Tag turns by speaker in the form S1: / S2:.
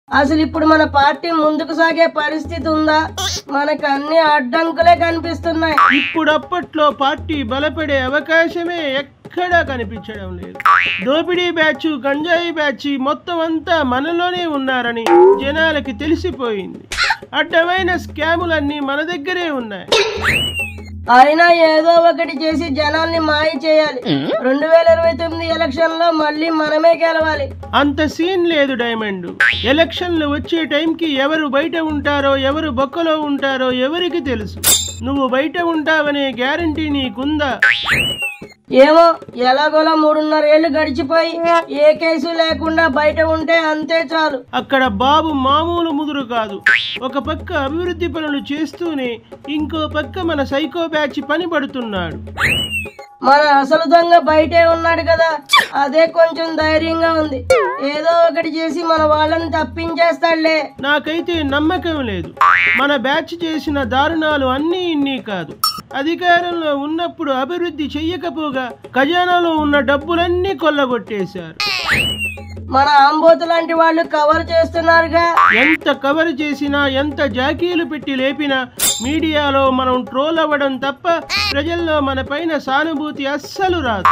S1: అసలు ఇప్పుడు మన పార్టీ ముందుకు సాగే పరిస్థితి ఉందా? మనకు అన్ని అడ్డంకులే కనిపిస్తున్నాయి.
S2: ఇప్పుడప్పట్లో పార్టీ బలపడే అవకాశమే ఎక్కడా కనిపించడం లేదు. దోపిడీ బ్యాచ్, గంజాయి బ్యాచ్ మొత్తం అంతా మనలోనే ఉన్నారని జనాలకి తెలిసిపోయింది. అడ్డమైన స్కాములన్నీ మన దగ్గరే ఉన్నాయి.
S1: అయినా ఏదో ఒకటి చేసి జనాల్ని మాయ చేయాలి. 2029 ఎలక్షన్ లో మళ్ళీ మనమే గెలవాలి.
S2: అంత సీన్ లేదు డైమండ్. ఎలక్షన్లు వచ్చే టైంకి ఎవరు బయట ఉంటారో, ఎవరు బొక్కలో ఉంటారో ఎవరికి తెలుసు? నువ్వు బయట ఉంటావనే గ్యారంటీ నీకుందా?
S1: ఏమో, ఎలాగోలా 3.5 ఏళ్లు గడిచిపోయి ఏ కేసు లేకుండా బయట ఉంటే అంతే చాలు.
S2: అక్కడ బాబు మామూలు ముదురు కాదు. ఒక పక్క అభివృద్ధి పనులు చేస్తూనే ఇంకో పక్క మన సైకో బ్యాచ్ పని పడుతున్నాడు.
S1: మన అసలు దొంగ బయటే ఉన్నాడు కదా, అదే కొంచెం ధైర్యంగా ఉంది. ఏదో ఒకటి చేసి మన వాళ్ళని తప్పించేస్తాడులే.
S2: నాకైతే నమ్మకం లేదు. మన బ్యాచ్ చేసిన దారుణాలు అన్నీ ఇన్ని కాదు. అధికారంలో ఉన్నప్పుడు అభివృద్ధి చెయ్యకపోగా ఖజానాలో ఉన్న డబ్బులన్నీ కొల్లగొట్టేశారు.
S1: మన ఆంబోతు లాంటి వాళ్ళు కవర్ చేస్తున్నారుగా.
S2: ఎంత కవర్ చేసినా, ఎంత జాకీలు పెట్టి లేపినా మీడియాలో మనం ట్రోల్ అవ్వడం తప్ప ప్రజల్లో మన పైన సానుభూతి అస్సలు రాదు.